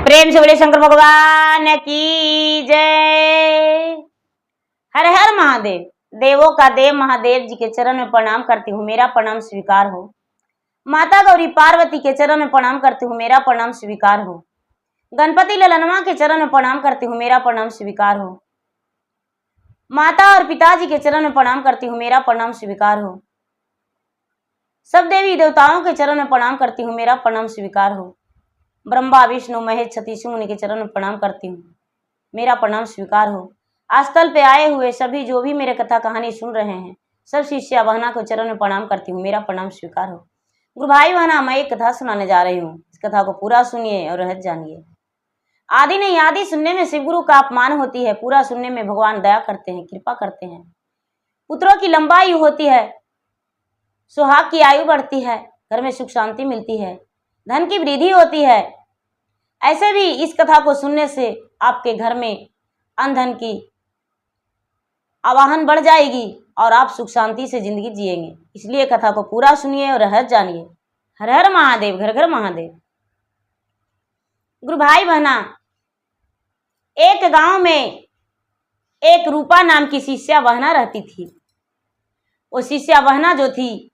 प्रेम से बोले शंकर भगवान की जय। हर हर महादेव। देवों का देव महादेव जी के चरण में प्रणाम करती हूँ, मेरा प्रणाम स्वीकार हो। माता गौरी पार्वती के चरण में प्रणाम करती हूँ, मेरा प्रणाम स्वीकार हो। गणपति ललनमा के चरण में प्रणाम करती हूँ, मेरा प्रणाम स्वीकार हो। माता और पिताजी के चरण में प्रणाम करती हूँ, मेरा प्रणाम स्वीकार हो। सब देवी देवताओं के चरण में प्रणाम करती हूँ, मेरा प्रणाम स्वीकार हो। ब्रह्मा विष्णु महेश छत्तीसों मुनि के चरण में प्रणाम करती हूँ, मेरा प्रणाम स्वीकार हो। आस्थल पे आए हुए सभी जो भी मेरे कथा कहानी सुन रहे हैं, सब शिष्या बहना को चरण में प्रणाम करती हूँ, मेरा प्रणाम स्वीकार हो। गुरु भाई बहना, मैं एक कथा सुनाने जा रही हूँ, इस कथा को पूरा सुनिए और रहस्य जानिए। आदि नहीं आदि सुनने में शिव गुरु का अपमान होती है, पूरा सुनने में भगवान दया करते हैं, कृपा करते हैं। पुत्रों की लंबाई होती है, सुहाग की आयु बढ़ती है, घर में सुख शांति मिलती है, धन की वृद्धि होती है। ऐसे भी इस कथा को सुनने से आपके घर में अन्न धन की आवाहन बढ़ जाएगी और आप सुख शांति से जिंदगी जिएंगे। इसलिए कथा को पूरा सुनिए और रहस्य जानिए। हर हर महादेव, घर घर महादेव। गुरु भाई बहना, एक गांव में एक रूपा नाम की शिष्या बहना रहती थी। वो शिष्या बहना जो थी,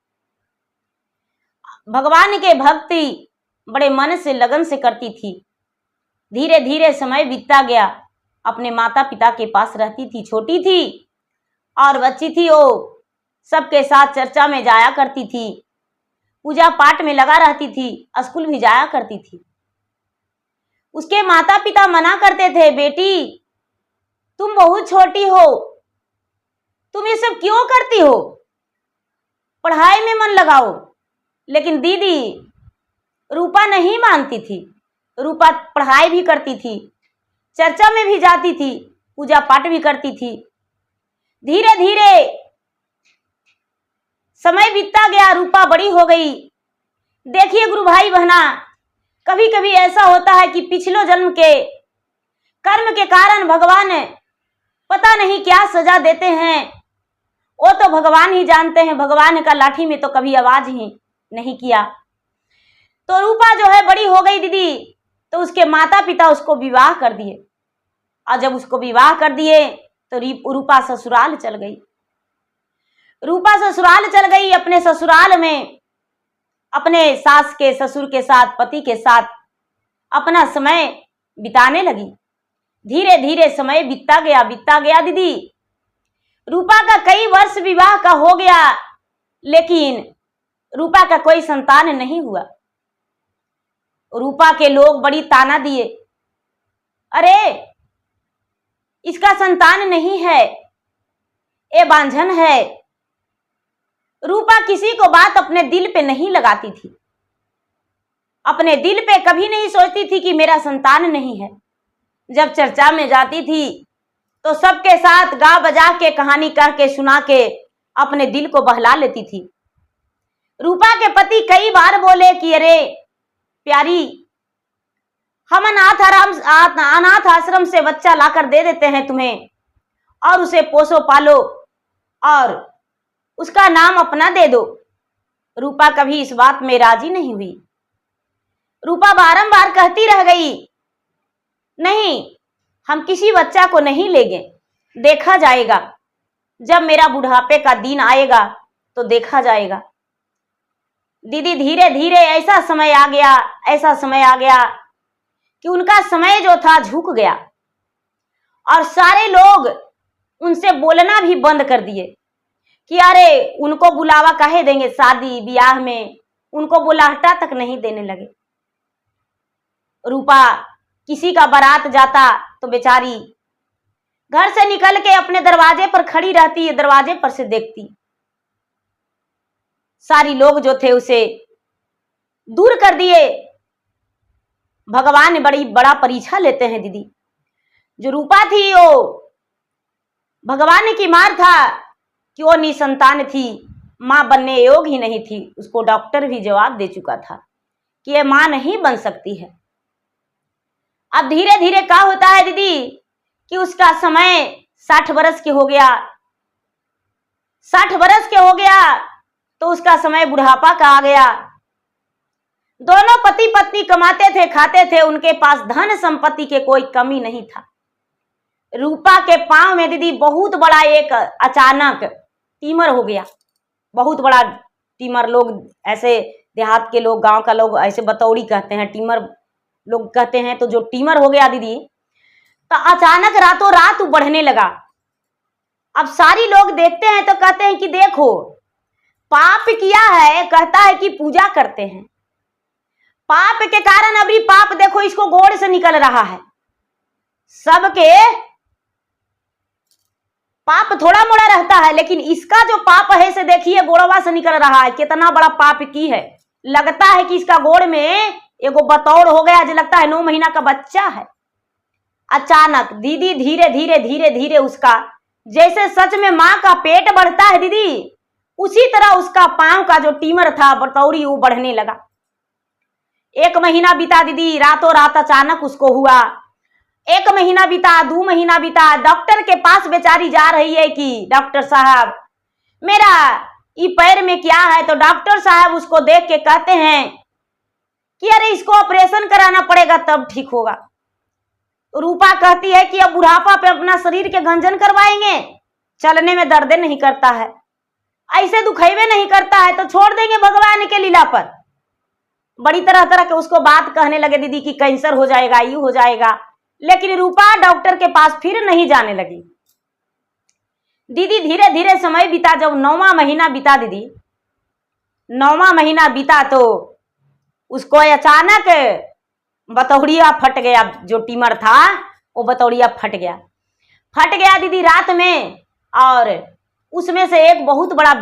भगवान के भक्ति बड़े मन से लगन से करती थी। धीरे धीरे समय बीतता गया। अपने माता पिता के पास रहती थी, छोटी थी और बच्ची थी। वो सबके साथ चर्चा में जाया करती थी, पूजा पाठ में लगा रहती थी, स्कूल भी जाया करती थी। उसके माता पिता मना करते थे, बेटी तुम बहुत छोटी हो, तुम ये सब क्यों करती हो, पढ़ाई में मन लगाओ। लेकिन दीदी रूपा नहीं मानती थी। रूपा पढ़ाई भी करती थी, चर्चा में भी जाती थी, पूजा पाठ भी करती थी। धीरे धीरे समय बीतता गया, रूपा बड़ी हो गई। देखिए गुरु भाई बहना, कभी कभी ऐसा होता है कि पिछले जन्म के कर्म के कारण भगवान पता नहीं क्या सजा देते हैं, वो तो भगवान ही जानते हैं। भगवान का लाठी में तो कभी आवाज ही नहीं किया। तो रूपा जो है बड़ी हो गई दीदी, तो उसके माता पिता उसको विवाह कर दिए। और जब उसको विवाह कर दिए तो रूपा ससुराल चल गई। रूपा ससुराल चल गई। अपने ससुराल में अपने सास के ससुर के साथ, पति के साथ अपना समय बिताने लगी। धीरे धीरे समय बीतता गया दीदी। रूपा का कई वर्ष विवाह का हो गया, लेकिन रूपा का कोई संतान नहीं हुआ। रूपा के लोग बड़ी ताना दिए, अरे इसका संतान नहीं है, ये बांझन है। रूपा किसी को बात अपने दिल पे नहीं लगाती थी, अपने दिल पे कभी नहीं सोचती थी कि मेरा संतान नहीं है। जब चर्चा में जाती थी तो सबके साथ गा बजा के, कहानी कह के, सुना के अपने दिल को बहला लेती थी। रूपा के पति कई बार बोले कि अरे प्यारी, हम अनाथ आश्रम से बच्चा लाकर दे देते हैं तुम्हें और उसे पोसो पालो और उसका नाम अपना दे दो। रूपा कभी इस बात में राजी नहीं हुई। रूपा बारंबार कहती रह गई, नहीं, हम किसी बच्चा को नहीं लेंगे, देखा जाएगा, जब मेरा बुढ़ापे का दिन आएगा तो देखा जाएगा। दीदी धीरे धीरे ऐसा समय आ गया कि उनका समय जो था झुक गया और सारे लोग उनसे बोलना भी बंद कर दिए कि अरे उनको बुलावा काहे देंगे, शादी ब्याह में उनको बुलाहटा तक नहीं देने लगे। रूपा किसी का बारात जाता तो बेचारी घर से निकल के अपने दरवाजे पर खड़ी रहती है, दरवाजे पर से देखती। सारी लोग जो थे उसे दूर कर दिए। भगवान बड़ा परीक्षा लेते हैं दीदी। जो रूपा थी वो भगवान की मार था कि वो निसंतान थी, मां बनने योग्य ही नहीं थी। उसको डॉक्टर भी जवाब दे चुका था कि ये मां नहीं बन सकती है। अब धीरे धीरे क्या होता है दीदी कि उसका समय 60 बरस के हो गया। 60 बरस के हो गया तो उसका समय बुढ़ापा का आ गया। दोनों पति पत्नी कमाते थे, खाते थे, उनके पास धन संपत्ति के कोई कमी नहीं था। रूपा के पांव में दीदी बहुत बड़ा एक अचानक टीमर हो गया, बहुत बड़ा टीमर। लोग ऐसे देहात के लोग, गांव का लोग ऐसे बतौड़ी कहते हैं, टीमर लोग कहते हैं। तो जो टीमर हो गया दीदी, तो अचानक रातों रात बढ़ने लगा। अब सारी लोग देखते हैं तो कहते हैं कि देखो पाप किया है, कहता है कि पूजा करते हैं, पाप के कारण अभी पाप देखो इसको गोड़ से निकल रहा है। सबके पाप थोड़ा मोड़ा रहता है, लेकिन इसका जो पाप है से देखिए गोड़वा से निकल रहा है। कितना बड़ा पाप की है। लगता है कि इसका गोड़ में एगो बतौड़ हो गया, जो लगता है 9 महीना का बच्चा है। अचानक दीदी धीरे धीरे धीरे धीरे उसका, जैसे सच में माँ का पेट बढ़ता है दीदी, उसी तरह उसका पांव का जो टीमर था, बतौड़ी, वो बढ़ने लगा। 1 महीना बीता दीदी, रातों रात अचानक उसको हुआ। 1 महीना बीता, 2 महीना बीता। डॉक्टर के पास बेचारी जा रही है कि डॉक्टर साहब मेरा ये पैर में क्या है। तो डॉक्टर साहब उसको देख के कहते हैं कि अरे इसको ऑपरेशन कराना पड़ेगा तब ठीक होगा। रूपा कहती है कि अब बुढ़ापा पे अपना शरीर के गंजन करवाएंगे, चलने में दर्द नहीं करता है, ऐसे दुखेबे नहीं करता है, तो छोड़ देंगे भगवान के लीला पर। बड़ी तरह तरह के उसको बात कहने लगे दीदी कि कैंसर हो जाएगा, यू हो जाएगा। लेकिन रूपा डॉक्टर के पास फिर नहीं जाने लगी। दीदी धीरे धीरे समय बीता। जब 9वां महीना बीता दीदी, 9वां महीना बीता तो उसको अचानक बतौड़िया फट गया। जो टीमर था वो बतौड़िया फट गया दीदी रात में, और उसमें से एक बहुत बड़ा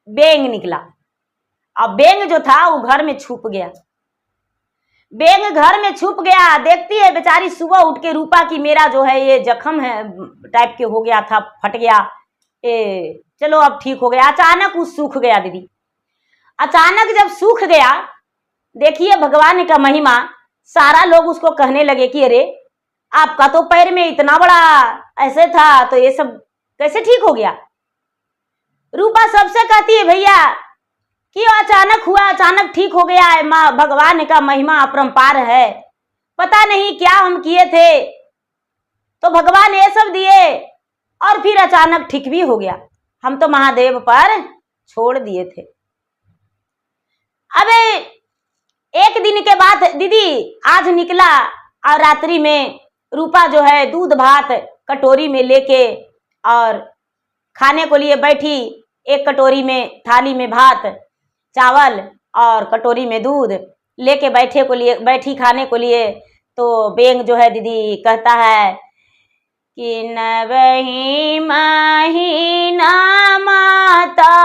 बेंग निकला। अब बेंग जो था वो घर में छुप गया। बेंग घर में छुप गया। देखती है बेचारी सुबह उठ के रूपा की मेरा जो है ये जख्म है टाइप के हो गया था, फट गया, चलो अब ठीक हो गया। अचानक वो सूख गया दीदी। अचानक जब सूख गया, देखिए भगवान का महिमा, सारा लोग उसको कहने लगे कि अरे आपका तो पैर में इतना बड़ा ऐसे था, तो ये सब कैसे ठीक हो गया। रूपा सबसे कहती है भैया कि अचानक हुआ, अचानक ठीक हो गया है। माँ भगवान का महिमा अपरंपार है, पता नहीं क्या हम किए थे तो भगवान ये सब दिए और फिर अचानक ठीक भी हो गया। हम तो महादेव पर छोड़ दिए थे। अबे 1 दिन के बाद दीदी आज निकला, और रात्रि में रूपा जो है दूध भात कटोरी में लेके और खाने को लिए बैठी। एक कटोरी में, थाली में भात चावल और कटोरी में दूध लेके बैठी खाने को लिए। तो बेंग जो है दीदी कहता है कि नवही महीना माता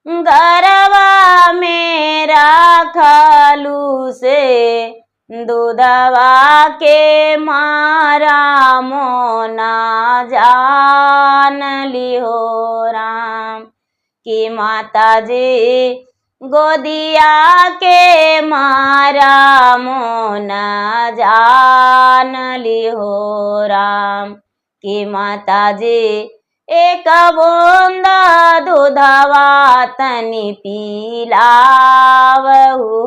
गरवा मेरा खालू से, दूधवा के मारा मोना जान लिहो राम। कि माता जी गोदिया के मारा मोना जान लिहो राम। कि माता जी एक बूंद दूधवा तनी पिलावहु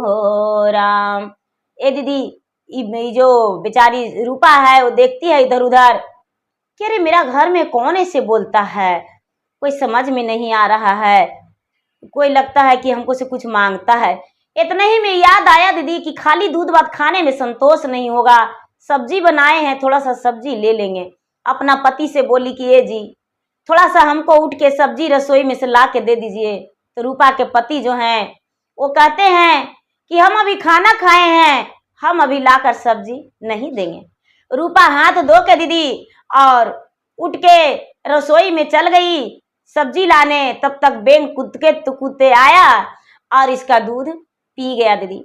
हो राम। ए दीदी जो बेचारी रूपा है वो देखती है इधर उधर कि अरे मेरा घर में कौन ऐसे बोलता है, कोई समझ में नहीं आ रहा है, कोई लगता है कि हमको से कुछ मांगता है। इतने ही में याद आया दीदी कि खाली दूध भात खाने में संतोष नहीं होगा, सब्जी बनाए हैं, थोड़ा सा सब्जी ले लेंगे। अपना पति से बोली कि ये जी थोड़ा सा हमको उठ के सब्जी रसोई में से ला के दे दीजिए। तो रूपा के पति जो हैं वो कहते हैं कि हम अभी खाना खाए हैं, हम अभी लाकर सब्जी नहीं देंगे। रूपा हाथ धो के दीदी और उठ के रसोई में चल गई सब्जी लाने। तब तक बेंग कूदते आया और इसका दूध पी गया दीदी।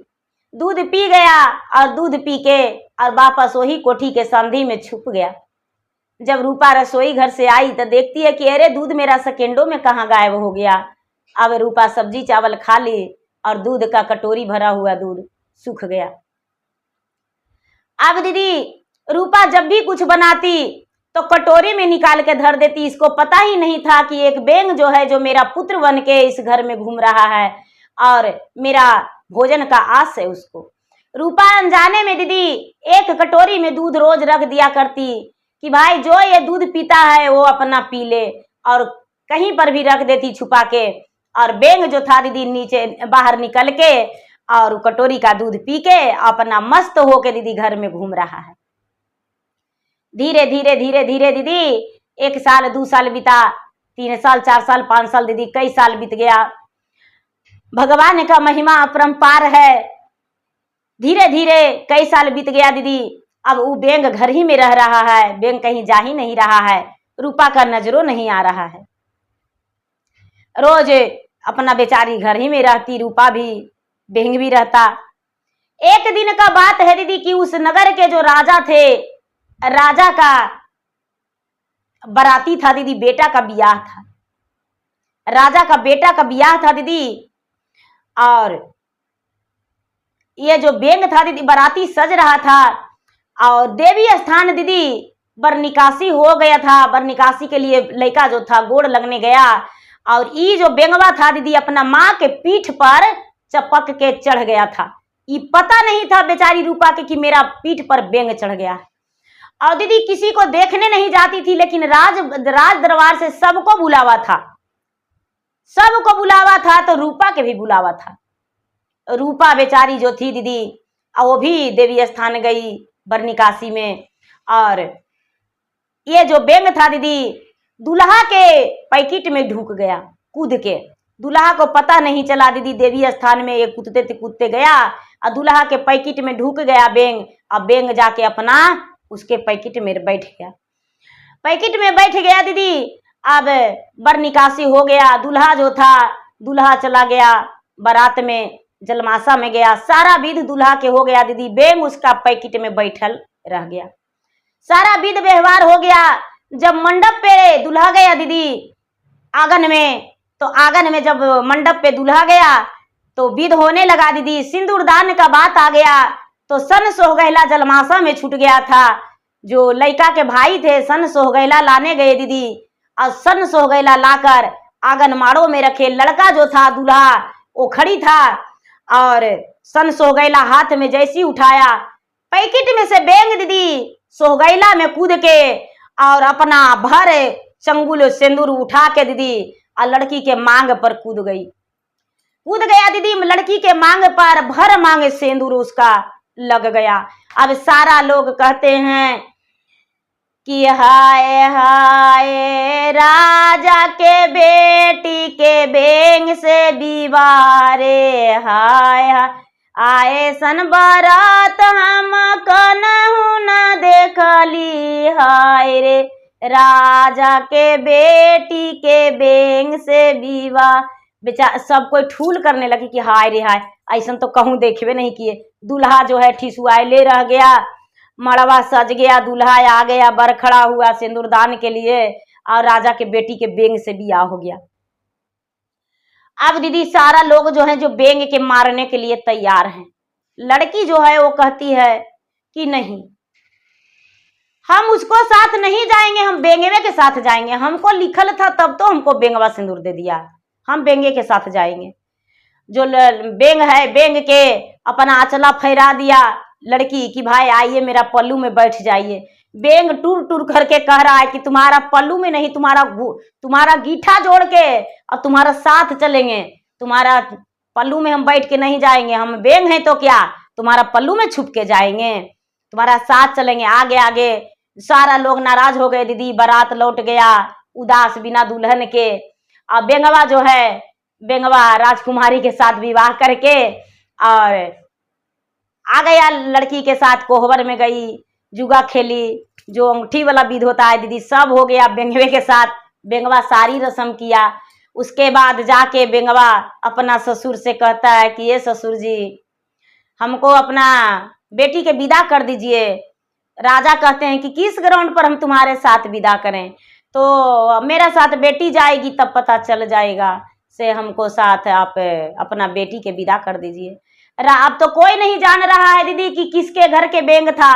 दूध पी गया और दूध पी के और वापस वही कोठी के संधि में छुप गया। जब रूपा रसोई घर से आई तो देखती है कि अरे दूध मेरा सेकेंडों में कहाँ गायब हो गया। अब रूपा सब्जी चावल खा ली और दूध का कटोरी भरा हुआ दूध सूख गया। अब दीदी रूपा जब भी कुछ बनाती तो कटोरी में निकाल के धर देती। इसको पता ही नहीं था कि एक बेंग जो है, जो मेरा पुत्र बन के इस घर में घूम रहा है और मेरा भोजन का आस है उसको। रूपा अनजाने में दीदी एक कटोरी में दूध रोज रख दिया करती कि भाई जो ये दूध पीता है वो अपना पी ले, और कहीं पर भी रख देती छुपा के। और बेंग जो था दीदी नीचे बाहर निकल के और कटोरी का दूध पी के अपना मस्त होके दीदी घर में घूम रहा है। धीरे धीरे धीरे धीरे दीदी 1 साल 2 साल बीता, 3 साल 4 साल 5 साल दीदी कई साल बीत गया। भगवान का महिमा अपरंपार है। धीरे धीरे कई साल बीत गया दीदी। अब वो बेंग घर ही में रह रहा है, बेंग कहीं जा ही नहीं रहा है, रूपा का नजरों नहीं आ रहा है। रोज अपना बेचारी घर ही में रहती, रूपा भी बेंग भी रहता। एक दिन का बात है दीदी कि उस नगर के जो राजा थे, राजा का बराती था दीदी, बेटा का ब्याह था, राजा का बेटा का ब्याह था दीदी। और ये जो बेंग था दीदी बराती सज रहा था और देवी स्थान दीदी बरनिकासी हो गया था। बरनिकासी के लिए लड़का जो था गोड़ लगने गया और ये जो बेंगवा था दीदी अपना माँ के पीठ पर चपक के चढ़ गया था। ये पता नहीं था बेचारी रूपा के कि मेरा पीठ पर बेंग चढ़ गया है। और दीदी किसी को देखने नहीं जाती थी, लेकिन राज दरबार से सबको बुलावा था, सबको बुलावा था, तो रूपा के भी बुलावा था। रूपा बेचारी जो थी दीदी वो भी देवी स्थान गई बरनिकासी में। और ये जो बेंग था दीदी दूल्हा के पैकेट में ढुक गया कूद के। दूल्हा को पता नहीं चला दीदी, देवी स्थान में ये कूदते गया और दूल्हा के पैकेट में ढुक गया बेंग। अब बेंग जाके अपना उसके पैकेट में बैठ गया, पैकेट में बैठ गया दीदी। अब बरनिकासी हो गया, दूल्हा जो था दूल्हा चला गया बारात में, जलमासा में गया, सारा विध दूल्हा के हो गया दीदी। बेंग उसका पैकेट में बैठल रह गया, सारा विध व्यवहार हो गया। जब मंडप पे दूल्हा गया दीदी आंगन में, तो आंगन में जब मंडप पे दूल्हा गया तो विध होने लगा दीदी। सिंदूरदान का बात आ गया तो सन सोहगैला जलमासा में छूट गया था। जो लड़का के भाई थे सन सोहगैला लाने गए दीदी, और सन सोहगैला लाकर आंगन माड़ो में रखे। लड़का जो था दूल्हा वो खड़ी था और सन सोहगैला हाथ में जैसी उठाया, पैकेट में से बेंग दीदी सोहगैला में कूद के और अपना भर चंगुल सिंदूर उठा के दीदी और लड़की के मांग पर कूद गया दीदी। लड़की के मांग पर भर मांग सिंदूर उसका लग गया। अब सारा लोग कहते हैं कि हाय हाय राजा के बेटी के बेंग से विवाह रे, हाय हाय आए सन बारात हम कनहु न देखली, हाय रे राजा के बेटी के बेंग से विवाह। बेचारा सब कोई ठूल करने लगे कि हाय रे हाय, ऐसा तो कहूँ देखबे नहीं किए। दूल्हा जो है ठिसुआले रह गया, मड़वा सज गया, दूल्हा आ गया, बर खड़ा हुआ सिंदूरदान के लिए और राजा के बेटी के बेंग से बियाह हो गया। अब दीदी सारा लोग जो है जो बेंग के मारने के लिए तैयार हैं। लड़की जो है वो कहती है कि नहीं, हम उसको साथ नहीं जाएंगे, हम बेंगवे के साथ जाएंगे। हमको लिखल था तब तो हमको बेंगवा सिंदूर दे दिया, हम बेंगे के साथ जाएंगे। जो बेंग है बेंग के अपना आंचला फैरा दिया लड़की कि भाई आइए मेरा पल्लू में बैठ जाइए। बेंग टूर टूर करके कह रहा है कि तुम्हारा पल्लू में नहीं, तुम्हारा गीठा जोड़ के और तुम्हारा साथ चलेंगे, तुम्हारा पल्लू में हम बैठ के नहीं जाएंगे। हम बेंग हैं तो क्या तुम्हारा पल्लू में छुप के जाएंगे, तुम्हारा साथ चलेंगे। आगे आगे सारा लोग नाराज हो गए दीदी। बारात लौट गया उदास बिना दुल्हन के। अब बेंगवा जो है बेंगवा राजकुमारी के साथ विवाह करके और आ गया लड़की के साथ कोहबर में गई, जुआ खेली, जो अंगूठी वाला विध होता है दीदी सब हो गया बेंगवे के साथ। बेंगवा सारी रस्म किया। उसके बाद जाके बेंगवा अपना ससुर से कहता है कि ये ससुर जी हमको अपना बेटी के विदा कर दीजिए। राजा कहते हैं कि किस ग्राउंड पर हम तुम्हारे साथ विदा करें? तो मेरा साथ बेटी जाएगी तब पता चल जाएगा, से हमको साथ आप अपना बेटी के विदा कर दीजिए। अब तो कोई नहीं जान रहा है दीदी कि किसके घर के बेंग था,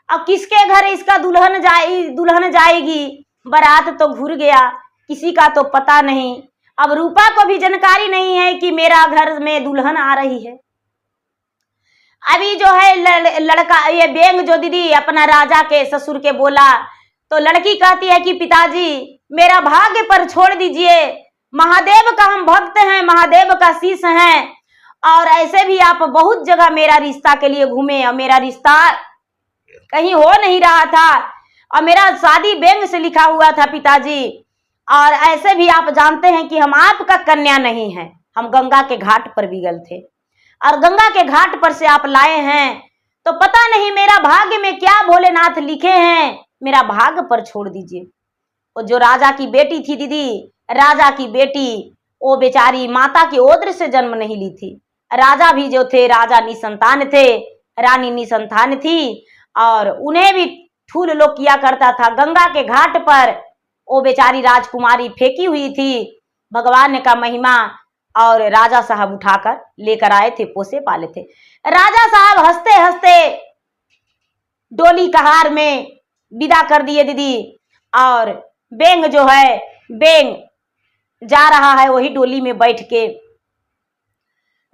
अब किसके घर इसका दुल्हन जाएगी। बारात तो घूर गया, किसी का तो पता नहीं। अब रूपा को भी जानकारी नहीं है कि मेरा घर में दुल्हन आ रही है। अभी जो है लड़का, ये बेंग जो दीदी अपना राजा के ससुर के बोला, तो लड़की कहती है कि पिताजी मेरा भाग्य पर छोड़ दीजिए, महादेव का हम भक्त हैं, महादेव का शिष्य हैं, और ऐसे भी आप बहुत जगह मेरा रिश्ता के लिए घूमे और मेरा रिश्ता कहीं हो नहीं रहा था, और मेरा शादी बेंग से लिखा हुआ था पिताजी, और ऐसे भी आप जानते हैं कि हम आपका कन्या नहीं है, हम गंगा के घाट पर बिगल थे और गंगा के घाट पर से आप लाए हैं, तो पता नहीं मेरा भाग्य में क्या भोलेनाथ लिखे हैं, मेरा भाग्य पर छोड़ दीजिए। और जो राजा की बेटी थी दीदी, राजा की बेटी, वो बेचारी माता की ओद्र से जन्म नहीं ली थी। राजा भी जो थे, राजा निसंतान थे, रानी निसंतान थी, और उन्हें भी ठूल लोग किया करता था। गंगा के घाट पर वो बेचारी राजकुमारी फेंकी हुई थी, भगवान का महिमा, और राजा साहब उठाकर लेकर आए थे, पोसे पाले थे। राजा साहब हंसते हंसते डोली कहार में विदा कर दिए दीदी, और बेंग जो है, बेंग जा रहा है वही डोली में बैठ के।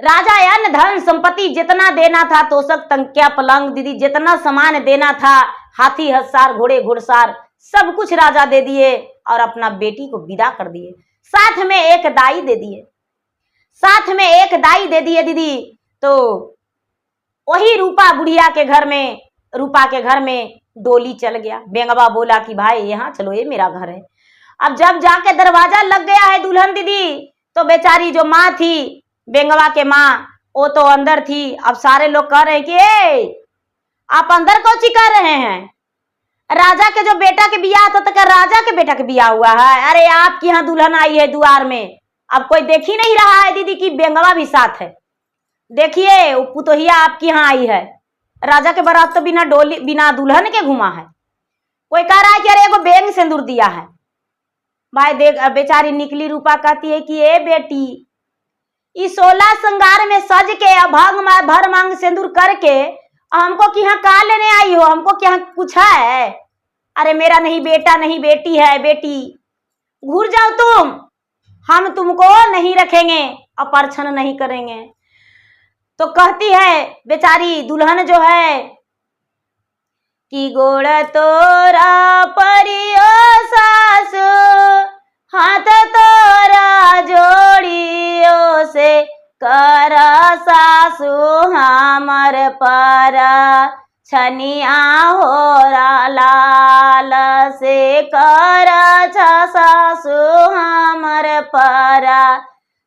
राजा अन्न धन संपत्ति जितना देना था, तोशक तंकिया पलंग दीदी, जितना सामान देना था, हाथी हंसार घोड़े घुड़सार सब कुछ राजा दे दिए, और अपना बेटी को विदा कर दिए। साथ में एक दाई दे दिए, साथ में एक दाई दे दिए दीदी। तो वही रूपा बुढ़िया के घर में, रूपा के घर में डोली चल गया। बेंगवा बोला कि भाई यहाँ चलो, ये मेरा घर है। अब जब जाके दरवाजा लग गया है दुल्हन दीदी, तो बेचारी जो माँ थी, बेंगवा के माँ, वो तो अंदर थी। अब सारे लोग कह रहे हैं कि आप अंदर कौन कर रहे हैं, राजा के जो बेटा के बियाह था, तो क्या राजा के बेटा के बियाह हुआ है? अरे आपकी यहाँ दुल्हन आई है द्वार में, अब कोई देख ही नहीं रहा है दीदी कि बेंगवा भी साथ है। देखिए वो पुतोहिया आपकी यहाँ आई है, राजा के बारात तो बिना डोली बिना दुल्हन के घुमा है। कोई कह रहा है कि अरे एगो बेंग सिंदूर दिया है। भाई देख, बेचारी निकली रूपा कहती है कि ए बेटी, इस 16 श्रृंगार में सज के भर मांग सिंदूर करके हमको कि यहाँ कहा लेने आई हो, हमको क्या कुछ है? अरे मेरा नहीं बेटा नहीं बेटी है, बेटी घूर जाओ तुम, हम तुमको नहीं रखेंगे, अपरछन नहीं करेंगे। तो कहती है बेचारी दुल्हन जो है कि गोड़ तोरा परियो सासु, हाथ तोरा जोड़ियो से, कर सासु हमर पर छनिया हो लाल से, कर सासु हमर पर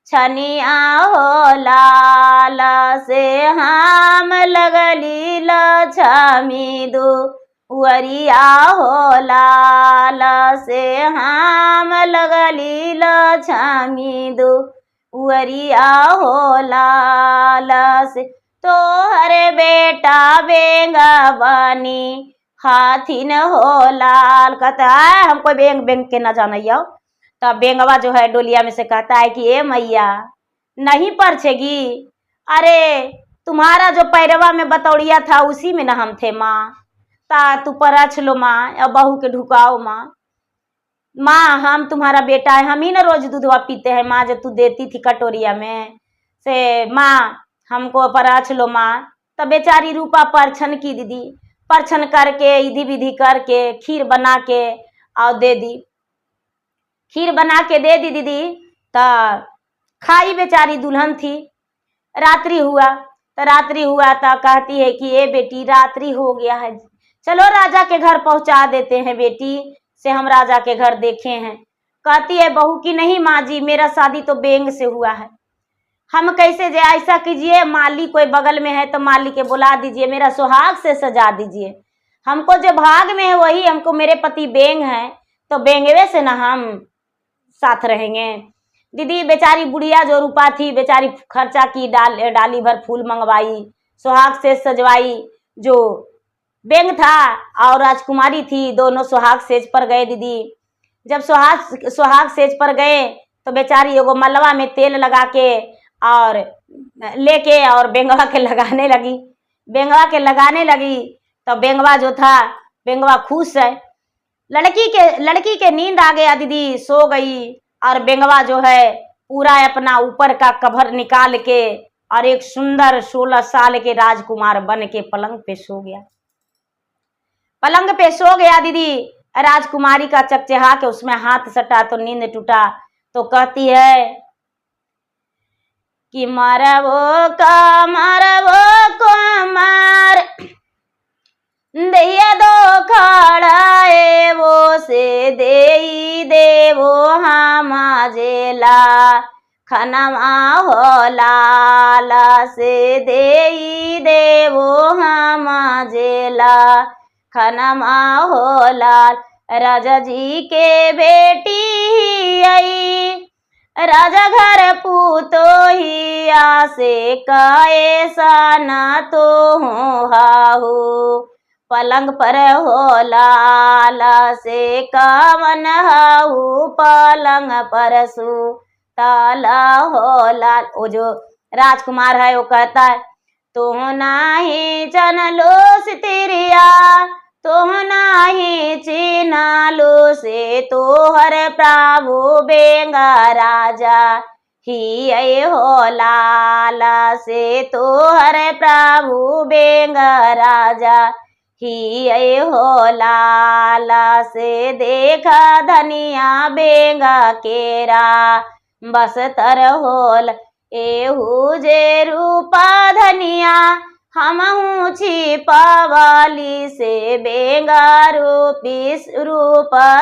छनिया हो लाल से, हम लगली लक्ष्मी दुअरिया हो लाल से, हम लगली लक्ष्मी दुअरिया हो लाल से, तोहर बेटा बेंग बनी हाथिन हो लाल। कहता है हमको बेंग बेंग के न जानियो। तब बेंगवा जो है डोलिया में से कहता है कि ए मैया नहीं परछेगी, अरे तुम्हारा जो पैरवा में बतौड़िया था उसी में न हम थे माँ, ता तू परछ लो माँ, अब बहू के ढुकाओ माँ। माँ हम तुम्हारा बेटा है, हम ही ना रोज दूधवा पीते हैं माँ, जो तू देती थी कटोरिया में से, माँ हमको परछ लो माँ। तब बेचारी रूपा परछन की दीदी, परछन करके इधि विधि करके खीर बना के और दे दी, खीर बना के दे दी दीदी। तो खाई बेचारी दुल्हन थी। रात्रि हुआ तो कहती है कि ए बेटी रात्रि हो गया है, चलो राजा के घर पहुंचा देते हैं बेटी से, हम राजा के घर देखे हैं। कहती है बहू की नहीं माँ जी, मेरा शादी तो बेंग से हुआ है, हम कैसे जाए? ऐसा कीजिए माली कोई बगल में है तो माली के बुला दीजिए, मेरा सुहाग से सजा दीजिए, हमको जो भाग में है वही, हमको मेरे पति बेंग है तो बेंगवे से ना हम साथ रहेंगे। दीदी बेचारी बुढ़िया जो रूपा थी बेचारी खर्चा की, डाली भर फूल मंगवाई, सुहाग से सजवाई। जो बेंग था और राजकुमारी थी दोनों सुहाग सेज पर गए दीदी। जब सुहाग सेज पर गए तो बेचारी एगो मलवा में तेल लगा के और लेके और बेंगवा के लगाने लगी, बेंगवा के लगाने लगी। तो बेंगवा जो था, बेंगवा खुश है। लड़की के नींद आ गया दीदी, सो गई। और बेंगवा जो है पूरा अपना ऊपर का कवर निकाल के और एक सुंदर 16 साल के राजकुमार बन के पलंग पे सो गया। पलंग पे सो गया दीदी। राजकुमारी का चकचहा के उसमें हाथ सटा तो नींद टूटा। तो कहती है कि मारवो को मार दैया दो खड़ाए वो से देई देवो हमा जेला खनमा हो लाला से देई देवो हमा जेला खनमा हो लाल। राजा जी के बेटी आई राजा घर पूतो ही आसे कैसा ना तो हो हाहू पलंग पर हो लाला से कावन हाहू पलंग पर सु ताला हो लाल। वो जो राजकुमार है वो कहता है तो नाही जनलो सितिरिया तो नाही चिनालो से तोहर प्रभु बेंगा राजा ही अय हो लाला से तोहर प्रभु बेंगा राजा ही अय हो लाला से देखा धनिया बेंगा केरा बस्तर होल एहू जे रूपा धनिया हमहू छिपावाली से बेंगा रूप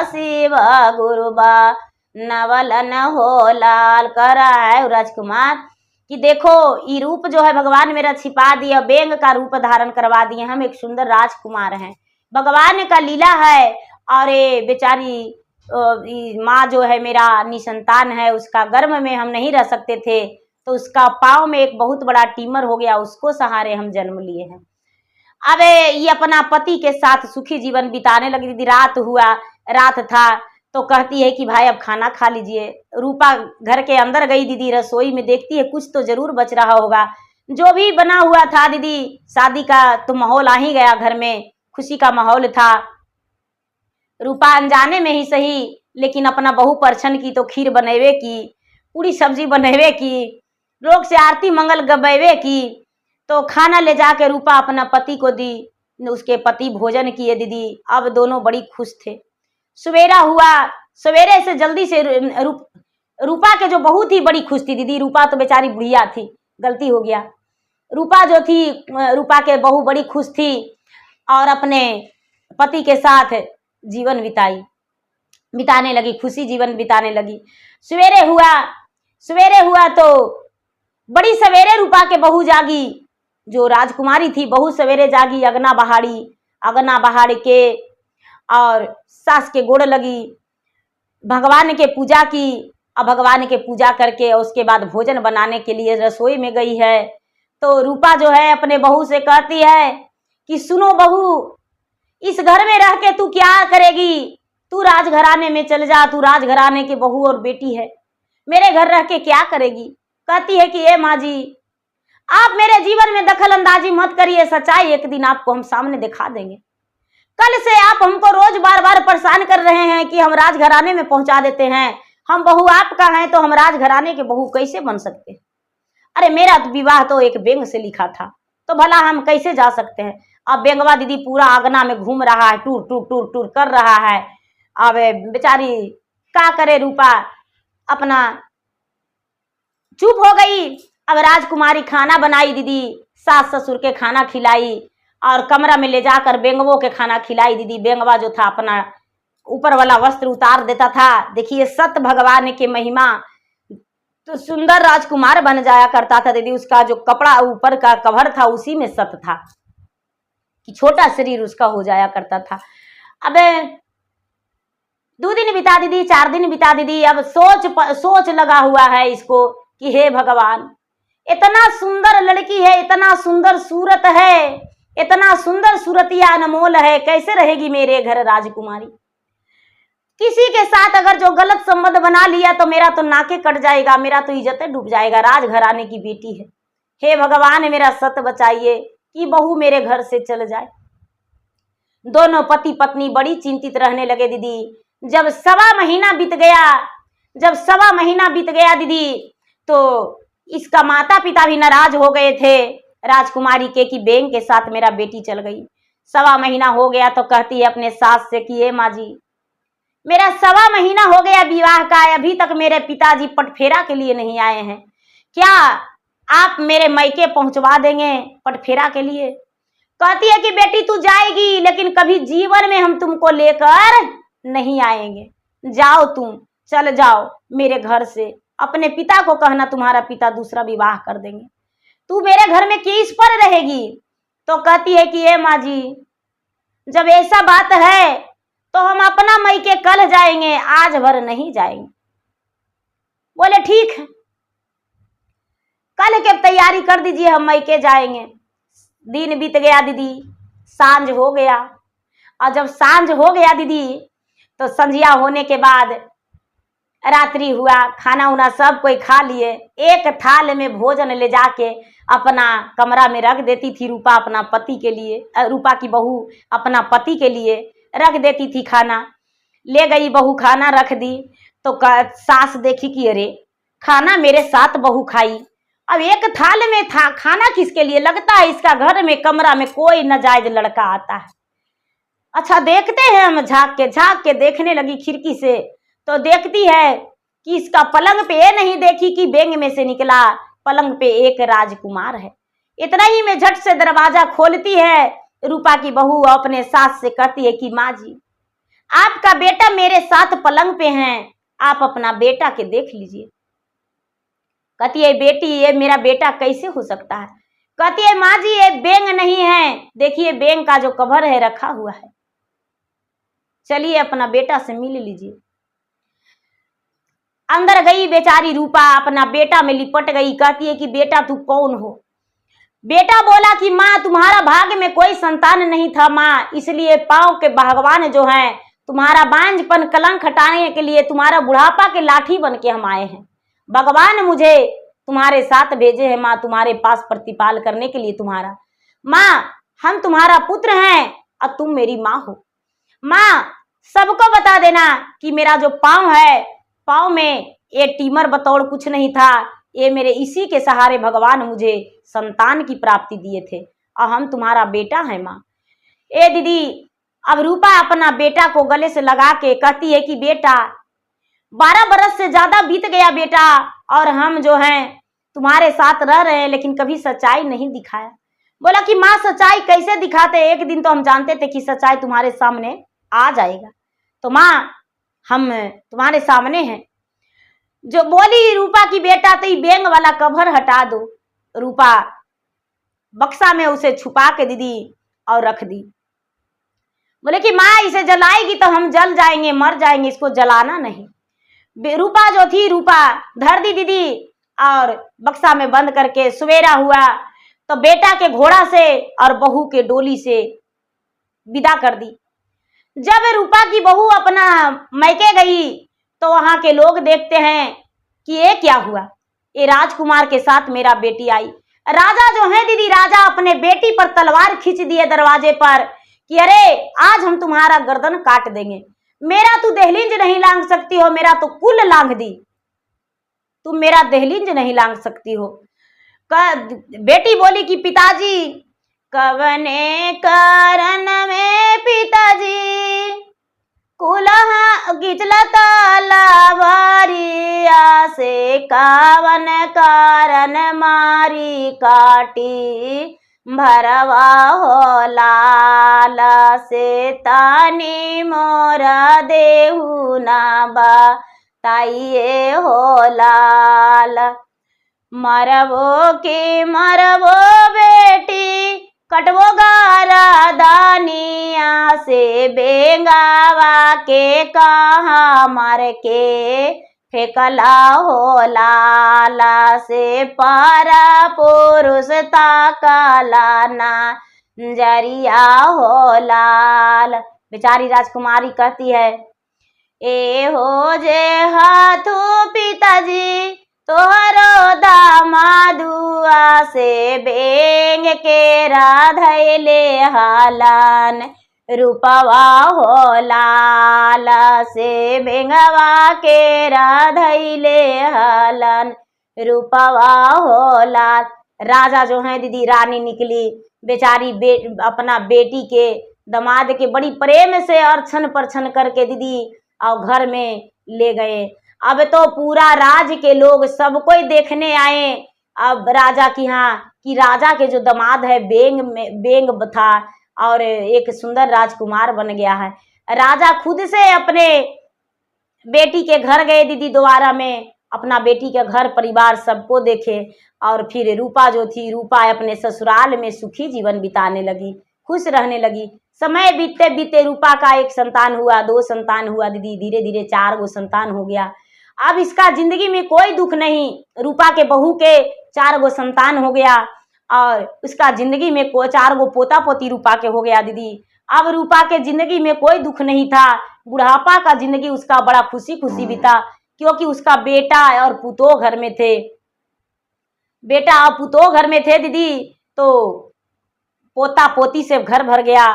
शिव गुरुबा नवलन हो लाल। कर रहा है राजकुमार कि देखो ये रूप जो है भगवान मेरा छिपा दिया, बेंग का रूप धारण करवा दिए, हम एक सुंदर राजकुमार हैं, भगवान का लीला है। और ये बेचारी माँ जो है मेरा निसंतान है, उसका गर्भ में हम नहीं रह सकते थे तो उसका पाँव में एक बहुत बड़ा टीमर हो गया, उसको सहारे हम जन्म लिए हैं। अब ये अपना पति के साथ सुखी जीवन बिताने लगी दीदी। रात था तो कहती है कि भाई अब खाना खा लीजिए। रूपा घर के अंदर गई दीदी, रसोई में देखती है कुछ तो जरूर बच रहा होगा। जो भी बना हुआ था दीदी, शादी का तो माहौल आ ही गया, घर में खुशी का माहौल था। रूपा अनजाने में ही सही लेकिन अपना बहू परछन की तो खीर बनेवे की, पूरी सब्जी बनेवे की, लोग से आरती मंगल गबेवे की। तो खाना ले जाके रूपा अपना पति को दी, उसके पति भोजन किए दीदी। अब दोनों बड़ी खुश थे। सवेरा हुआ, सवेरे से जल्दी से रूपा के जो बहू थी बड़ी खुश थी दीदी। रूपा तो बेचारी बुढ़िया थी, गलती हो गया। रूपा जो थी, रूपा के बहू बड़ी खुश थी और अपने पति के साथ जीवन बिताने लगी, खुशी जीवन बिताने लगी। सवेरे हुआ तो बड़ी सवेरे रूपा के बहू जागी, जो राजकुमारी थी बहू सवेरे जागी, अगना बहाड़ के और सास के गोड़ लगी, भगवान के पूजा की। अब भगवान के पूजा करके उसके बाद भोजन बनाने के लिए रसोई में गई है। तो रूपा जो है अपने बहू से कहती है कि सुनो बहू, इस घर में रह के तू क्या करेगी, तू राजघराने में चल जा, तू राजघराने के बहू और बेटी है, मेरे घर रह के क्या करेगी। कहती है कि ए माँ जी, आप मेरे जीवन में दखल अंदाजी मत करिए, सच्चाई एक दिन आपको हम सामने दिखा देंगे। कल से आप हमको रोज बार बार परेशान कर रहे हैं कि हम राजघराने में पहुंचा देते हैं, हम बहू आपका हैं तो हम राजघराने के बहू कैसे बन सकते हैं। अरे मेरा विवाह तो एक बेंग से लिखा था, तो भला हम कैसे जा सकते हैं। अब बेंगवा दीदी पूरा आंगना में घूम रहा है, टूर टूर टूर टूर कर रहा है। अब बेचारी क्या करे, रूपा अपना चुप हो गई। अब राजकुमारी खाना बनाई दीदी, सास ससुर के खाना खिलाई और कमरा में ले जाकर बेंगवों के खाना खिलाई दीदी। बेंगवा जो था अपना ऊपर वाला वस्त्र उतार देता था। देखिए सत्य भगवान के महिमा, तो सुंदर राजकुमार बन जाया करता था दीदी। उसका जो कपड़ा ऊपर का कवर था उसी में सत्य था कि छोटा शरीर उसका हो जाया करता था। अब 2 दिन बिता दीदी, 4 दिन बिता दीदी। अब सोच लगा हुआ है इसको कि हे भगवान, इतना सुंदर लड़की है, इतना सुंदर सूरत है, इतना सुंदर सूरतिया अनमोल है, कैसे रहेगी मेरे घर राजकुमारी। किसी के साथ अगर जो गलत संबंध बना लिया तो मेरा तो नाके कट जाएगा, मेरा तो इज्जत डूब जाएगा, राजघराने की बेटी है। हे भगवान मेरा सत बचाइए कि बहू मेरे घर से चल जाए। दोनों पति पत्नी बड़ी चिंतित रहने लगे दीदी। जब 1.25 महीना बीत गया जब 1.25 महीना बीत गया दीदी, तो इसका माता पिता भी नाराज हो गए थे राजकुमारी के कि बेंग के साथ मेरा बेटी चल गई। 1.25 महीना हो गया तो कहती है अपने सास से कि ए माँ जी, मेरा 1.25 महीना हो गया विवाह का, अभी तक मेरे पिताजी पटफेरा के लिए नहीं आए हैं, क्या आप मेरे मायके पहुंचवा देंगे पटफेरा के लिए? कहती है कि बेटी तू जाएगी, लेकिन कभी जीवन में हम तुमको लेकर नहीं आएंगे, जाओ तुम, चल जाओ मेरे घर से, अपने पिता को कहना तुम्हारा पिता दूसरा विवाह कर देंगे, तू मेरे घर में किस पर रहेगी? तो कहती है कि ए माँ जी, जब ऐसा बात है तो हम अपना मायके कल जाएंगे, आज भर नहीं जाएंगे। बोले ठीक है, कल के तैयारी कर दीजिए, हम मायके जाएंगे। दिन बीत गया दीदी, सांझ हो गया, और जब सांझ हो गया दीदी तो संझिया होने के बाद रात्रि हुआ, खाना उना सब कोई खा लिए। एक थाल में भोजन ले जाके अपना कमरा में रख देती थी रूपा अपना पति के लिए, रूपा की बहू अपना पति के लिए रख देती थी खाना। ले गई बहू, खाना रख दी तो सास देखी कि अरे खाना मेरे साथ बहू खाई, अब एक थाल में था खाना किसके लिए? लगता है इसका घर में कमरा में कोई नाजायज लड़का आता है। अच्छा देखते हैं हम, झांक के देखने लगी खिड़की से, तो देखती है कि इसका पलंग पे ये नहीं देखी कि बेंग में से निकला, पलंग पे एक राजकुमार है। इतना ही में झट से दरवाजा खोलती है रूपा की बहू, अपने सास से कहती है कि माँ जी, आपका बेटा मेरे साथ पलंग पे हैं, आप अपना बेटा के देख लीजिए। कहती है बेटी, ये मेरा बेटा कैसे हो सकता है? कहती है माँ जी, ये बेंग नहीं है, देखिए बेंग का जो कवर है रखा हुआ है, चलिए अपना बेटा से मिल लीजिए। अंदर गई बेचारी रूपा, अपना बेटा में लिपट गई। कहती है कि बेटा तू कौन हो? बेटा बोला कि माँ तुम्हारा भाग्य में कोई संतान नहीं था माँ, इसलिए पांव के भगवान जो हैं तुम्हारा बांझपन कलंक हटाने के लिए तुम्हारा बुढ़ापा के लाठी बन के हम आए हैं। भगवान मुझे तुम्हारे साथ भेजे हैं माँ, तुम्हारे पास प्रतिपाल करने के लिए तुम्हारा। माँ हम तुम्हारा पुत्र हैं और तुम मेरी माँ हो। माँ सबको बता देना कि मेरा जो पाँव है, पाँव में ये टीमर बतौड़ कुछ नहीं था, ये मेरे इसी के सहारे भगवान मुझे संतान की प्राप्ति दिए थे, और हम तुम्हारा बेटा है माँ। ए दीदी, अब रूपा अपना बेटा को गले से लगा के कहती है कि बेटा 12 बरस से ज्यादा बीत गया बेटा, और हम जो हैं तुम्हारे साथ रह रहे हैं, लेकिन कभी सच्चाई नहीं दिखाया। बोला कि माँ सच्चाई कैसे दिखाते, एक दिन तो हम जानते थे कि सच्चाई तुम्हारे सामने आ जाएगा, तो माँ हम तुम्हारे सामने हैं। जो बोली रूपा की बेटा, तो ये बेंग वाला कवर हटा दो। रूपा बक्सा में उसे छुपा के दीदी और रख दी। बोले कि माँ इसे जलाएगी तो हम जल जाएंगे, मर जाएंगे, इसको जलाना नहीं। रूपा जो थी, रूपा धर दी दीदी और बक्सा में बंद करके सवेरा हुआ तो बेटा के घोड़ा से और बहू के डोली से विदा कर दी। जब रूपा की बहू अपना मैके गई तो वहां के लोग देखते हैं कि ये क्या हुआ, ये राजकुमार के साथ मेरा बेटी आई। राजा जो है दीदी, राजा अपने बेटी पर तलवार खींच दिए दरवाजे पर कि अरे आज हम तुम्हारा गर्दन काट देंगे, मेरा तू दहलीज नहीं लांघ सकती हो, मेरा तो कुल लांघ दी, तुम मेरा दहलीज नहीं लांघ सकती हो। बेटी बोली कि पिताजी कवने कारण में पिताजी कुलहा गिचलता लावारिया से, कावन कारण मारी काटी भरवा हो लाल से, तानी मोरा देहु ना बताइए हो लाल। मरबो के मरबो बेटी, कटबो गारा दानिया से, बेंगावा के कहाँ मार के फेंकला हो लाला से, पारा पुरुष ताकला ना जरिया हो लाल। बेचारी राजकुमारी कहती है ए हो जे हाथों पिताजी तोहरो दामादुआ से, बेंग के राधैले हालान रूपवा हो लाल से बेंगवा के राधैले हलन, रूपवा हो लाल। राजा जो है दीदी, रानी निकली बेचारी अपना बेटी के दामाद के बड़ी प्रेम से अर्चन परछन करके दीदी और घर में ले गए। अब तो पूरा राज के लोग सब कोई देखने आए अब राजा की, यहाँ कि राजा के जो दामाद है बेंग था और एक सुंदर राजकुमार बन गया है। राजा खुद से अपने बेटी के घर गए दीदी, दोबारा में अपना बेटी के घर परिवार सबको देखे और फिर रूपा जो थी, रूपा अपने ससुराल में सुखी जीवन बिताने लगी, खुश रहने लगी। समय बीतते बीते रूपा का एक संतान हुआ, 2 संतान हुआ दीदी, धीरे धीरे 4 गो संतान हो गया। अब इसका जिंदगी में कोई दुख नहीं, रूपा के बहू के 4 गो संतान हो गया और उसका जिंदगी में 4 गो पोता पोती रूपा के हो गया दीदी। अब रूपा के जिंदगी में कोई दुख नहीं था, बुढ़ापा का जिंदगी उसका बड़ा खुशी खुशी बीता, क्योंकि उसका बेटा और पुतोह घर में थे। बेटा और पुतोह घर में थे दीदी, तो पोता पोती से घर भर गया।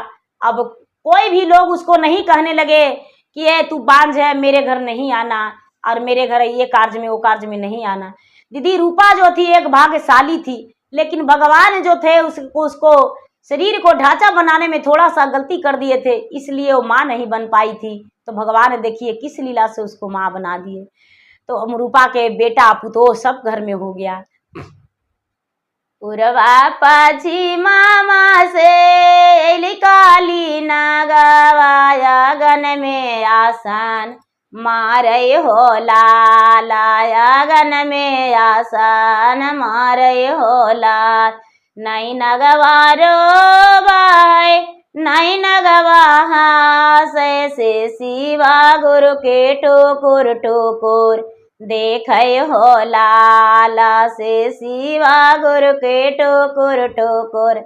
अब कोई भी लोग उसको नहीं कहने लगे कि ये तू बांझ है, मेरे घर नहीं आना और मेरे घर ये कार्य में वो कार्य में नहीं आना। दीदी रूपा जो थी एक भाग्यशाली थी, लेकिन भगवान जो थे उसको शरीर को ढांचा बनाने में थोड़ा सा गलती कर दिए थे, इसलिए वो माँ नहीं बन पाई थी। तो भगवान देखिए किस लीला से उसको माँ बना दिए। तो रूपा के बेटा पुतोह सब घर में हो गया। उर्वा पाछी मामा से काली नागवाया गन में आसान, मारे हो लालाया गन में आसान, मारे हो लाल। नहीं नगवारो बाय नहीं नगवा से शिवा गुरु के टोकुर टोकुर, देखे हो लाला से शिवा गुरु के टोकुर टोकुर,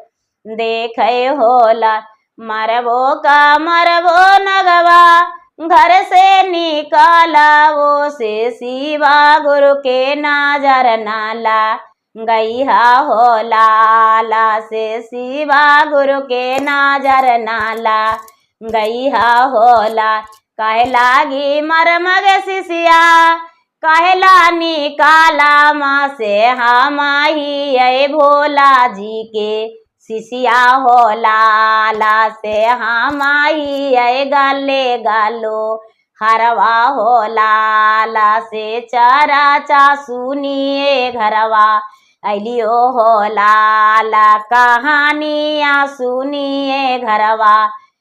देखे हो लाल। मरबो का मरबो नगवा घर से निकाला, वो से शिवा गुरु के नाजर नाला, गैया हो लाला से शिवा गुरु के नाजर नाला, गैया हो ला। कहे लागी मरमग शिष्या कहला निकाला, माँ से हमाही अय भोला जी के शिष्या हो लाला से हमाही अय गाले गालो, हरवा हो लाला से चारा चा सुनिए घरवा, अलियो हो लाला कहानिया सुनिए घरवा,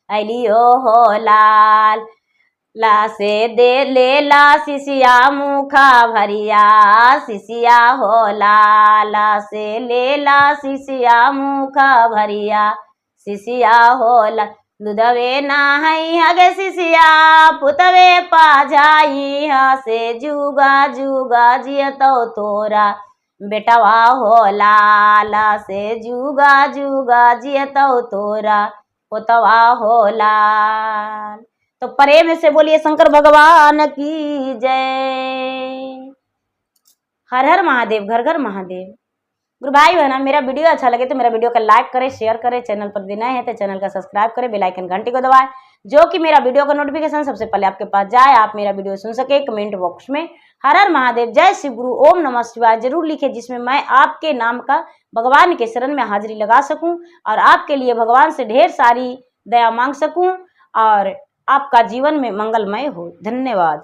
अलियो हो लाल। ला से दे ले ला शिष्या मुखा भरिया, शिष्या हो लाला से ले ला शिष्या मुखा भरिया, शिष्या हो ला। दूधवे नहाई हगे शिष्या पुतवे पा जाई, से जुगा जुगा जियतो तोरा, बेटवा हो लाला से जुगा जुगा जियतो तोरा, पोतवा हो लाल। तो प्रेम से बोलिए शंकर भगवान की जय। हर हर महादेव, घर घर महादेव। गुरु भाई बहना, मेरा वीडियो अच्छा लगे तो मेरा वीडियो का लाइक करें, शेयर करें, चैनल पर नए हैं तो चैनल का सब्सक्राइब करें, बेल आइकन घंटी को दबाएं, जो कि मेरा वीडियो का नोटिफिकेशन सबसे पहले आपके पास जाए, आप मेरा वीडियो सुन सके। कमेंट बॉक्स में हर हर महादेव, जय शिव गुरु, ओम नमः शिवाय जरूर लिखे, जिसमें मैं आपके नाम का भगवान के शरण में हाजिरी लगा सकूं और आपके लिए भगवान से ढेर सारी दया मांग सकूं और आपका जीवन में मंगलमय हो। धन्यवाद।